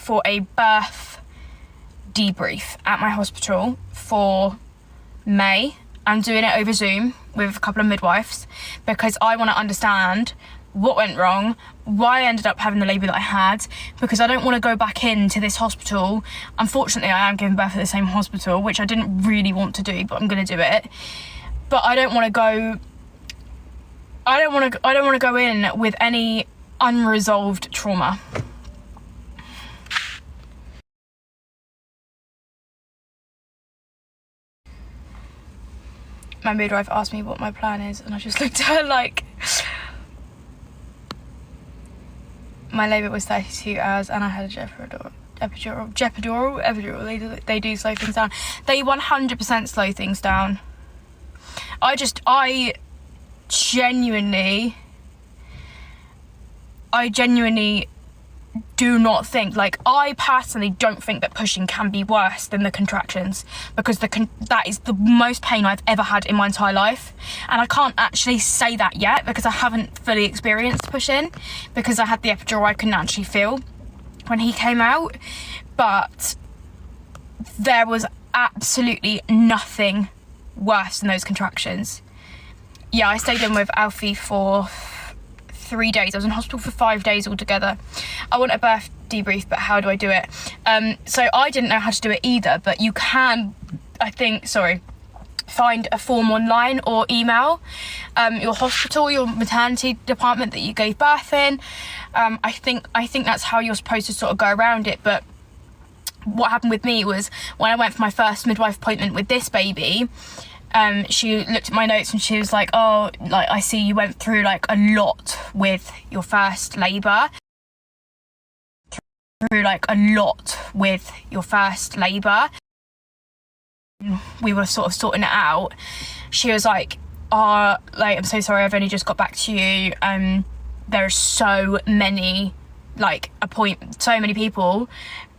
for a birth debrief at my hospital for May. I'm doing it over Zoom with a couple of midwives because I want to understand what went wrong, why I ended up having the labour that I had, because I don't want to go back into this hospital. Unfortunately, I am giving birth at the same hospital, which I didn't really want to do, but I'm going to do it. But I don't want to go. I don't want to go in with any unresolved trauma. My midwife asked me what my plan is, and I just looked at her like. My labour was 32 hours and I had a epidural. They do slow things down. They 100% slow things down. I genuinely do not think, like, I personally don't think that pushing can be worse than the contractions, because that is the most pain I've ever had in my entire life. And I can't actually say that yet because I haven't fully experienced pushing, because I had the epidural I couldn't actually feel when he came out. But there was absolutely nothing worse than those contractions. Yeah, I stayed in with Alfie for 3 days. I was in hospital for 5 days altogether. I want a birth debrief, but how do I do it? So I didn't know how to do it either, but you can, find a form online or email your hospital, your maternity department that you gave birth in. I think that's how you're supposed to sort of go around it. But what happened with me was when I went for my first midwife appointment with this baby, she looked at my notes and she was like, oh, like, I see you went through like a lot with your first labour. We were sort of sorting it out. She was like, oh, like, I'm so sorry, I've only just got back to you. There are so many people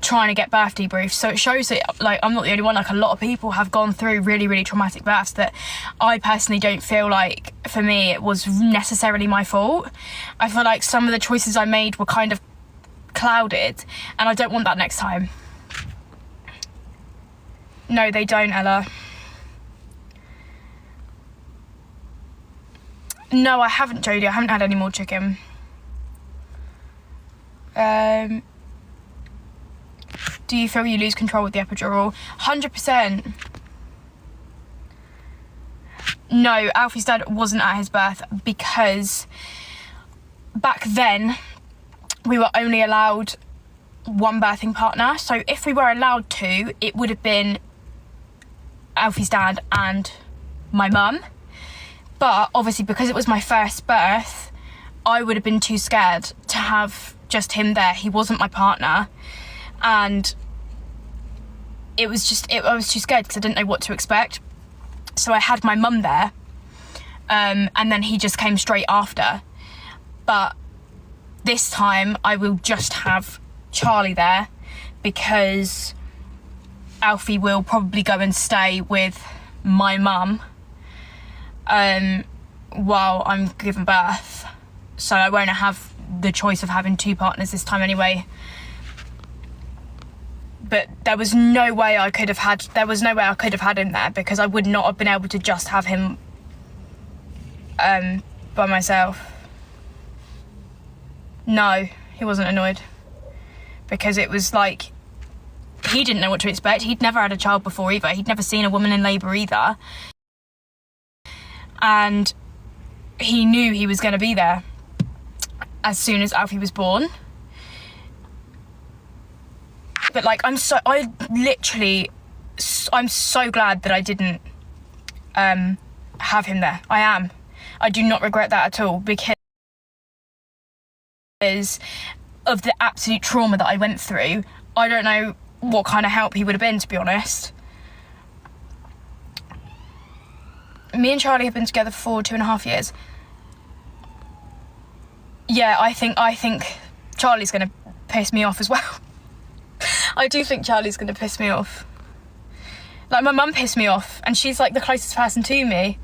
trying to get birth debriefs, so it shows that, like, I'm not the only one. Like, a lot of people have gone through really, really traumatic births that I personally don't feel like, for me, it was necessarily my fault. I feel like some of the choices I made were kind of clouded, and I don't want that next time. No, they don't, Ella. No, I haven't, Jodie. I haven't had any more chicken. Do you feel you lose control with the epidural? 100%. No, Alfie's dad wasn't at his birth because back then we were only allowed one birthing partner. So if we were allowed to, it would have been Alfie's dad and my mum. But obviously, because it was my first birth, I would have been too scared to have just him there. He wasn't my partner. And I was too scared because I didn't know what to expect. So I had my mum there, and then he just came straight after. But this time I will just have Charlie there because Alfie will probably go and stay with my mum while I'm giving birth. So I won't have the choice of having two partners this time anyway. But there was no way I could have had him there, because I would not have been able to just have him by myself. No, he wasn't annoyed, because it was like, he didn't know what to expect. He'd never had a child before either. He'd never seen a woman in labour either. And he knew he was going to be there as soon as Alfie was born. But like, I'm so glad that I didn't have him there. I do not regret that at all, because of the absolute trauma that I went through. I don't know what kind of help he would have been, to be honest. Me and Charlie have been together for 2.5 years. Yeah, I think Charlie's going to piss me off as well. I do think Charlie's going to piss me off. Like, my mum pissed me off, and she's like the closest person to me.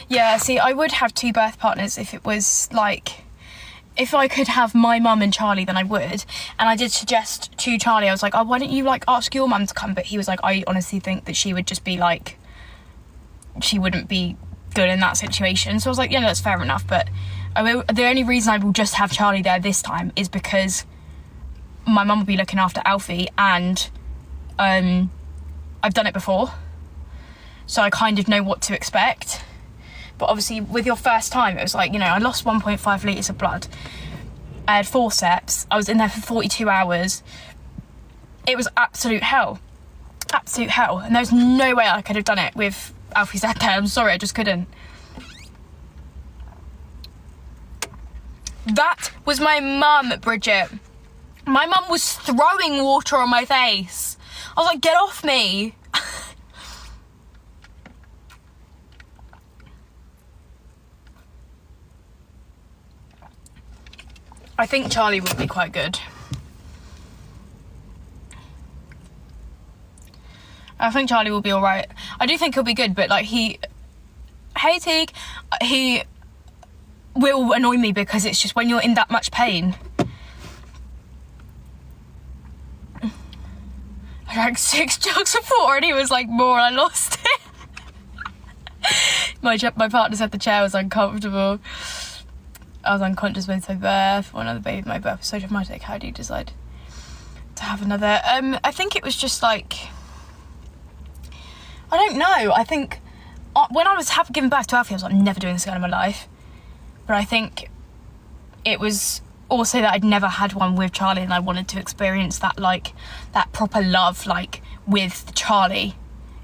Yeah, see, I would have 2 birth partners if it was like, if I could have my mum and Charlie, then I would. And I did suggest to Charlie, I was like, oh, why don't you like ask your mum to come? But he was like, I honestly think that she would just be like, she wouldn't be good in that situation. So I was like, yeah, no, that's fair enough. But the only reason I will just have Charlie there this time is because my mum will be looking after Alfie, and I've done it before, so I kind of know what to expect. But obviously with your first time, it was like, you know, I lost 1.5 litres of blood. I had forceps. I was in there for 42 hours. It was absolute hell. Absolute hell. And there's no way I could have done it with Alfie's dad there. I'm sorry, I just couldn't. That was my mum, Bridget. My mum was throwing water on my face. I was like, get off me. I think Charlie would be quite good. I think Charlie will be all right. I do think he'll be good, but like hey Teague, he will annoy me because it's just when you're in that much pain. I drank 6 jugs of water and he was like, more, I lost it. My partner said the chair was uncomfortable. I was unconscious when I gave birth. One other baby, my birth was so traumatic. How do you decide to have another? I think it was just like, I don't know. I think when I was giving birth to Alfie, I was like, I'm never doing this again in my life. But I think it was also that I'd never had one with Charlie, and I wanted to experience that, like, that proper love, like, with Charlie,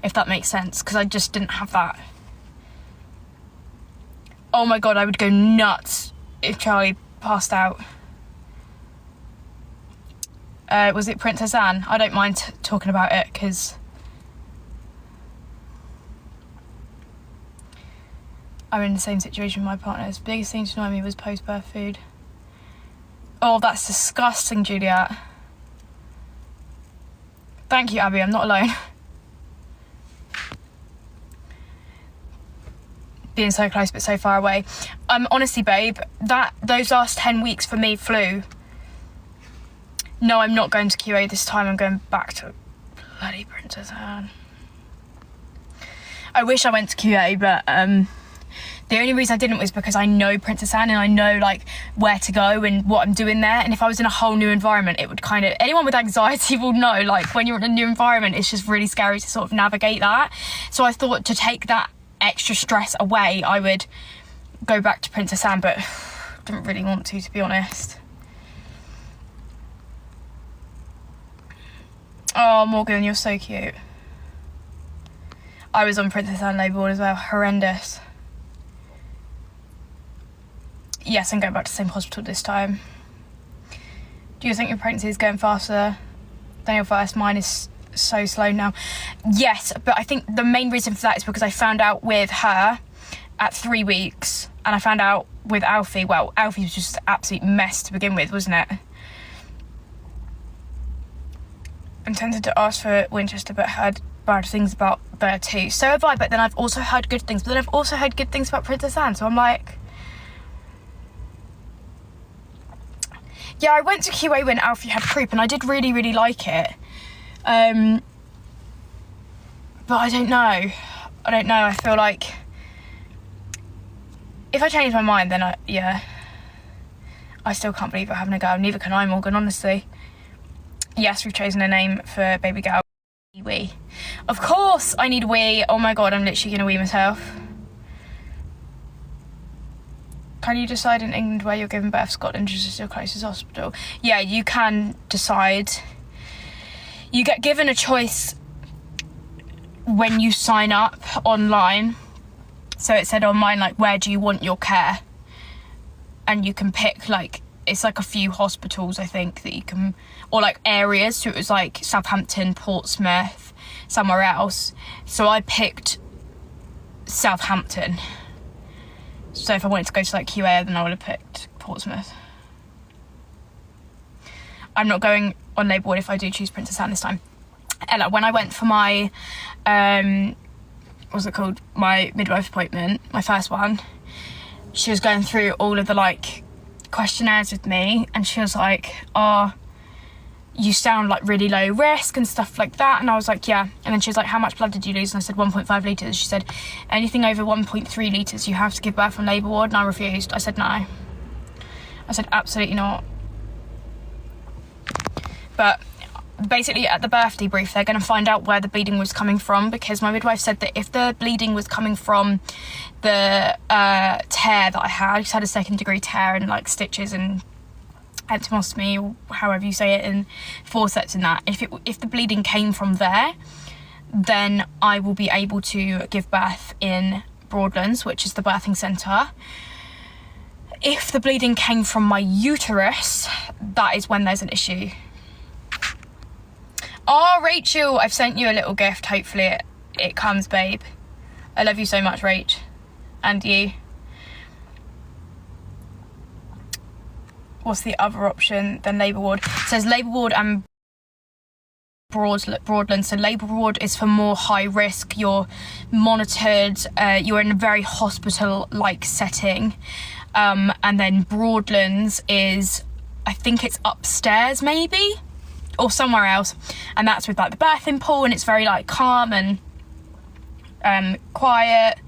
if that makes sense, because I just didn't have that. Oh my God, I would go nuts if Charlie passed out. Was it Princess Anne? I don't mind talking about it, because I'm in the same situation with my partners. Biggest thing to annoy me was post-birth food. Oh, that's disgusting, Juliet. Thank you, Abby, I'm not alone. Being so close but so far away. Honestly, babe, those last 10 weeks for me flew. No, I'm not going to QA this time. I'm going back to bloody Princess Anne. I wish I went to QA, but the only reason I didn't was because I know Princess Anne and I know like where to go and what I'm doing there. And if I was in a whole new environment, it would kind of, anyone with anxiety will know, like when you're in a new environment, it's just really scary to sort of navigate that. So I thought to take that extra stress away, I would go back to Princess Anne, but didn't really want to be honest. Oh, Morgan, you're so cute. I was on Princess Anne labour ward as well. Horrendous. Yes, I'm going back to the same hospital this time. Do you think your pregnancy is going faster than your first? Mine is so slow now. Yes, but I think the main reason for that is because I found out with her at 3 weeks, and I found out with Alfie, well, Alfie was just an absolute mess to begin with, wasn't it? I'm tempted to ask for Winchester, but heard bad things about there too. So have I, but then I've also heard good things. But then I've also heard good things about Princess Anne, so I'm like... Yeah, I went to QA when Alfie had croup, and I did really, really like it. But I don't know. I feel like if I change my mind, then I still can't believe we're having a go. Neither can I, Morgan, honestly. Yes, we've chosen a name for baby girl. Wee. Of course I need a wee. Oh my God, I'm literally gonna wee myself. Can you decide in England where you're giving birth? Scotland is just your closest hospital. Yeah, you can decide. You get given a choice when you sign up online. So it said on mine, like, where do you want your care? And you can pick, like, it's like a few hospitals, I think, that you can, or like areas. So it was like Southampton, Portsmouth, somewhere else. So I picked Southampton. So if I wanted to go to like QA, then I would have picked Portsmouth. I'm not going on labour ward if I do choose Princess Anne this time. Ella, when I went for my what's it called, my midwife appointment, my first one, she was going through all of the like questionnaires with me, and she was like, oh, you sound like really low risk and stuff like that. And I was like, yeah. And then she was like, how much blood did you lose? And I said 1.5 litres. She said, anything over 1.3 litres you have to give birth on labour ward. And I refused. I said no. I said absolutely not. But basically at the birth debrief, they're going to find out where the bleeding was coming from, because my midwife said that if the bleeding was coming from the tear that I just had a 2nd degree tear and like stitches and ectomostomy, or however you say it, and forceps and that, if the bleeding came from there, then I will be able to give birth in Broadlands, which is the birthing centre. If the bleeding came from my uterus, that is when there's an issue. Oh, Rachel, I've sent you a little gift. Hopefully it comes, babe. I love you so much, Rach. And you. What's the other option than labour ward? It says labour ward and Broadlands. So labour ward is for more high risk. You're monitored. You're in a very hospital-like setting. And then Broadlands is, I think it's upstairs maybe, or somewhere else, and that's with like the birthing pool, and it's very like calm and quiet.